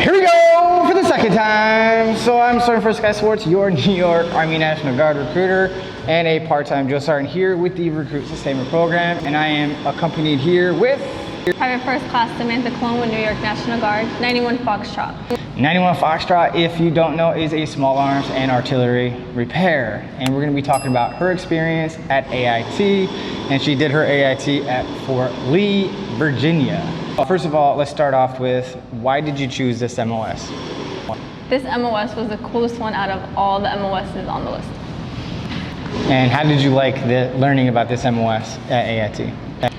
Here we go for the second time. So I'm Sergeant First Guy Swartz, your New York Army National Guard recruiter and a part-time drill sergeant here with the Recruit Sustainment Program. And I am accompanied here with Private First Class Samantha with New York National Guard, 91 Foxtrot. 91 Foxtrot, if you don't know, is a small arms and artillery repair. And we're gonna be talking about her experience at AIT. And she did her AIT at Fort Lee, Virginia. First of all, let's start off with, why did you choose this MOS? This MOS was the coolest one out of all the MOSs on the list. And how did you like learning about this MOS at AIT?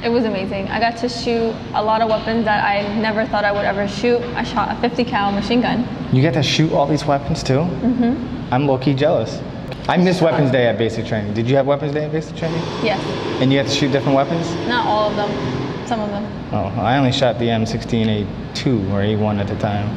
It was amazing. I got to shoot a lot of weapons that I never thought I would ever shoot. I shot a 50 cal machine gun. You get to shoot all these weapons too? Mm-hmm. I'm low-key jealous. I missed weapons day at basic training. Did you have weapons day at basic training? Yes. And you had to shoot different weapons? Not all of them, some of them. Oh, I only shot the M16A2 or A1 at the time.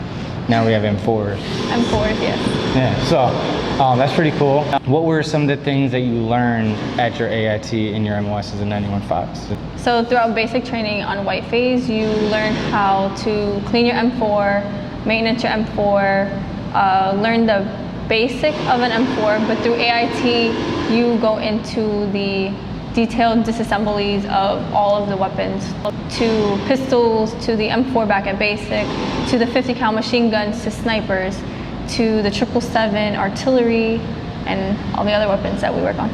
Now we have M4s. M4s, yes. Yeah, so that's pretty cool. What were some of the things that you learned at your AIT in your MOS as a 91 Fox? So throughout basic training on white phase, you learn how to clean your M4, maintenance your M4, learn the basic of an M4, but through AIT, you go into the detailed disassemblies of all of the weapons, to pistols, to the M4 back at basic, to the 50 cal machine guns, to snipers, to the 777 artillery, and all the other weapons that we work on.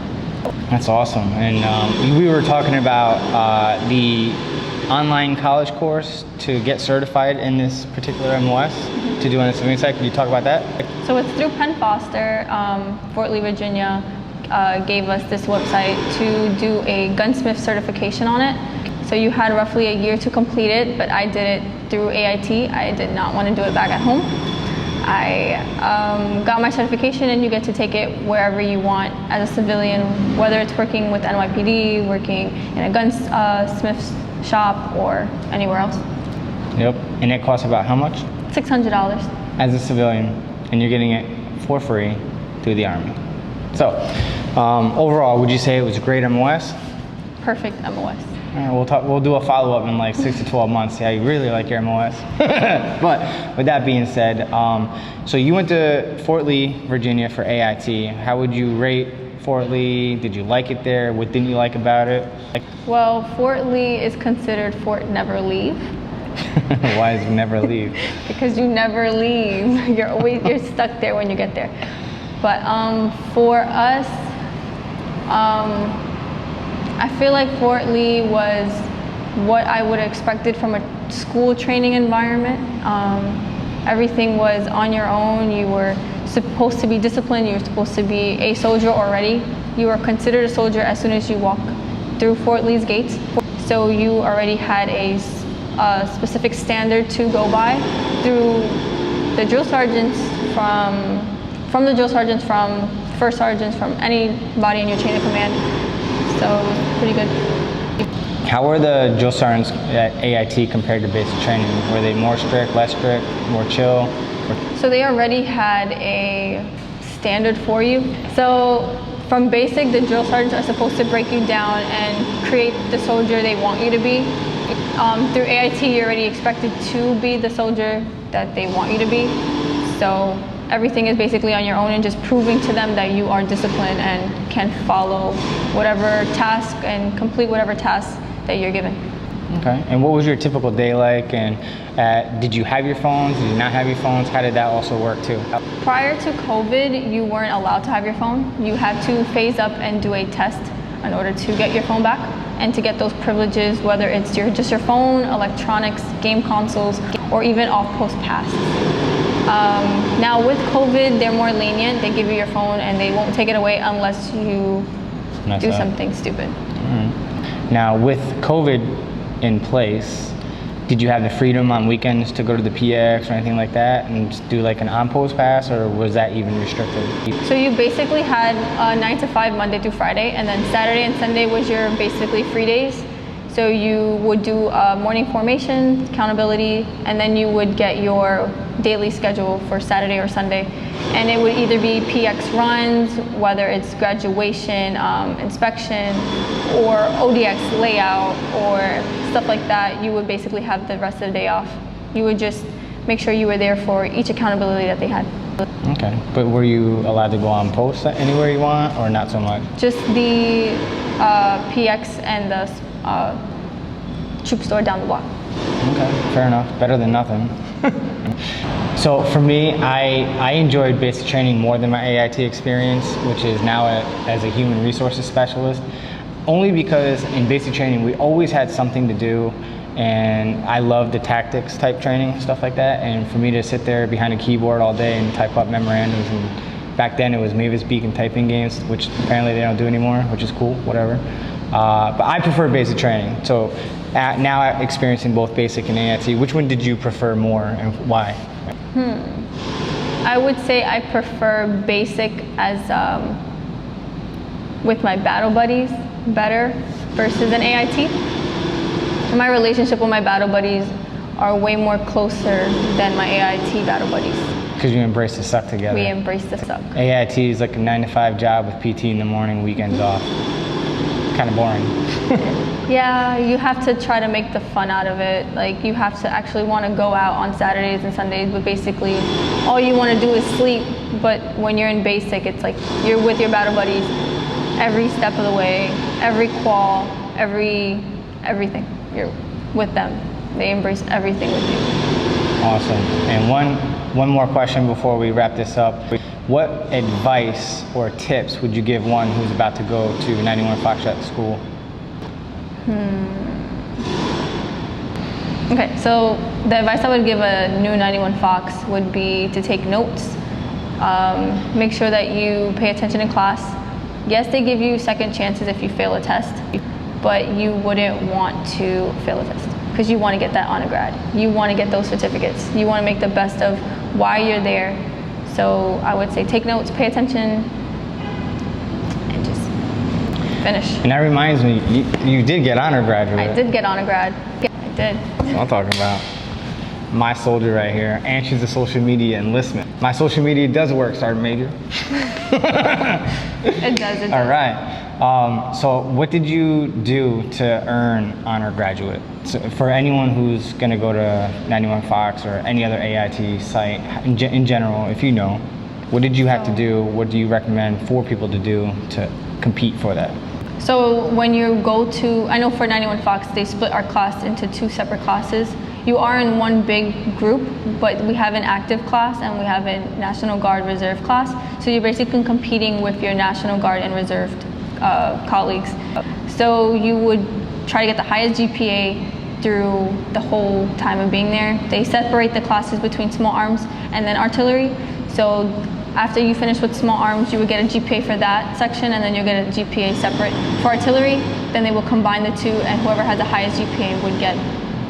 That's awesome. And we were talking about the online college course to get certified in this particular MOS to do on the civilian side. Can you talk about that? So it's through Penn Foster, Fort Lee, Virginia, gave us this website to do a gunsmith certification on it. So you had roughly a year to complete it, but I did it through AIT. I did not want to do it back at home. I got my certification, and you get to take it wherever you want as a civilian, whether it's working with NYPD, working in a gunsmith shop, or anywhere else. Yep, and it costs about how much? $600. As a civilian, and you're getting it for free through the Army. So, overall, would you say it was a great MOS? Perfect MOS. All right, we'll do a follow-up in like 6 to 12 months, see how you really like your MOS. But with that being said, so you went to Fort Lee, Virginia for AIT. How would you rate Fort Lee? Did you like it there? What didn't you like about it? Well, Fort Lee is considered Fort Never Leave. Why is never leave? Because you never leave. You're stuck there when you get there. But for us, I feel like Fort Lee was what I would have expected from a school training environment. Everything was on your own. You were supposed to be disciplined. You were supposed to be a soldier already. You were considered a soldier as soon as you walk through Fort Lee's gates. So you already had a specific standard to go by through the drill sergeants, from the drill sergeants, from first sergeants, from anybody in your chain of command. So it was pretty good. How were the drill sergeants at AIT compared to basic training? Were they more strict, less strict, more chill? So they already had a standard for you. So from basic, the drill sergeants are supposed to break you down and create the soldier they want you to be. Through AIT, you're already expected to be the soldier that they want you to be. So everything is basically on your own, and just proving to them that you are disciplined and can follow whatever task and complete whatever task that you're given. Okay, and what was your typical day like? And did you have your phones? Did you not have your phones? How did that also work too? Prior to COVID, you weren't allowed to have your phone. You had to phase up and do a test in order to get your phone back and to get those privileges, whether it's just your phone, electronics, game consoles, or even off-post pass. Now with COVID, they're more lenient. They give you your phone and they won't take it away unless you do something stupid. Mm-hmm. Now with COVID in place, did you have the freedom on weekends to go to the PX or anything like that and just do like an on-post pass, or was that even restricted? So you basically had 9 to 5 Monday through Friday, and then Saturday and Sunday was your basically free days. So you would do morning formation, accountability, and then you would get your daily schedule for Saturday or Sunday. And it would either be PX runs, whether it's graduation, inspection, or ODX layout, or stuff like that. You would basically have the rest of the day off. You would just make sure you were there for each accountability that they had. Okay, but were you allowed to go on post anywhere you want, or not so much? Just the PX and the troop store down the block. Okay, fair enough. Better than nothing. So for me, I enjoyed basic training more than my AIT experience, which is now as a human resources specialist, only because in basic training we always had something to do, and I love the tactics type training, stuff like that. And for me to sit there behind a keyboard all day and type up memorandums, and back then it was Mavis Beacon typing games, which apparently they don't do anymore, which is cool, whatever. But I prefer basic training. So now experiencing both basic and AIT, which one did you prefer more and why? I would say I prefer basic as with my battle buddies better versus an AIT. My relationship with my battle buddies are way more closer than my AIT battle buddies. Because you embrace the suck together. We embrace the suck. AIT is like a 9-to-5 job with PT in the morning, weekends off. Kind of boring. Yeah, you have to try to make the fun out of it. Like, you have to actually want to go out on Saturdays and Sundays, but basically all you want to do is sleep. But when you're in basic, it's like you're with your battle buddies every step of the way, every qual, everything. You're with them. They embrace everything with you. Awesome. And one more question before we wrap this up. What advice or tips would you give one who's about to go to 91 Foxtrot school? Okay, so the advice I would give a new 91 Fox would be to take notes. Make sure that you pay attention in class. Yes, they give you second chances if you fail a test, but you wouldn't want to fail a test because you want to get that honor grad. You want to get those certificates. You want to make the best of why you're there. So I would say take notes, pay attention, and just finish. And that reminds me, you did get honor graduate. I did get honor grad. I did. That's what I'm talking about. My soldier right here, and she's a social media enlistment. My social media does work, Sergeant Major. It does. All right. So what did you do to earn honor graduate? So for anyone who's going to go to 91 Fox or any other AIT site in general, if you know, what did you have to do? What do you recommend for people to do to compete for that? So when you go to, I know for 91 Fox, they split our class into 2 separate classes. You are in one big group, but we have an active class and we have a National Guard Reserve class. So you're basically competing with your National Guard and Reserved colleagues. So you would try to get the highest GPA through the whole time of being there. They separate the classes between small arms and then artillery. So after you finish with small arms, you would get a GPA for that section, and then you'll get a GPA separate for artillery. Then they will combine the 2, and whoever has the highest GPA would get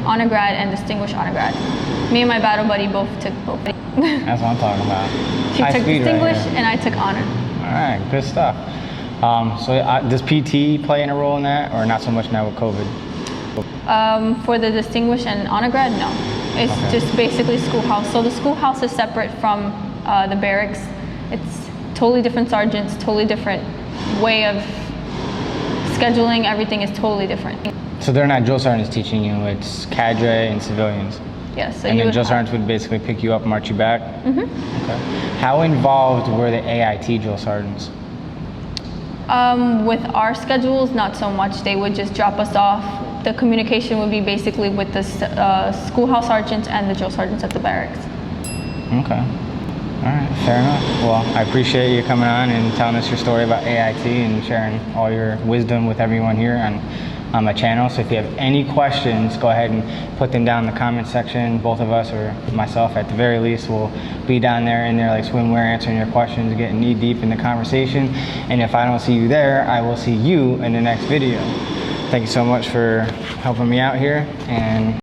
honor grad and distinguished honor grad. Me and my battle buddy both took both. That's what I'm talking about. She High took speed distinguished right here. and I took honor. All right, good stuff. Does PT play in a role in that, or not so much now with COVID? For the distinguished and honor grad, no. It's just basically schoolhouse. So the schoolhouse is separate from the barracks. It's totally different sergeants, totally different way of scheduling. Everything is totally different. So they're not drill sergeants teaching you, it's cadre and civilians? Yes. So and you then would drill have- sergeants would basically pick you up and march you back? Mm-hmm. Okay. How involved were the AIT drill sergeants? With our schedules, not so much. They would just drop us off. The communication would be basically with the schoolhouse sergeants and the drill sergeants at the barracks. Okay. All right, fair enough. Well, I appreciate you coming on and telling us your story about AIT and sharing all your wisdom with everyone here on my channel. So if you have any questions, go ahead and put them down in the comment section. Both of us, or myself at the very least, will be down there in there like swimwear answering your questions, getting knee deep in the conversation. And if I don't see you there, I will see you in the next video. Thank you so much for helping me out here, and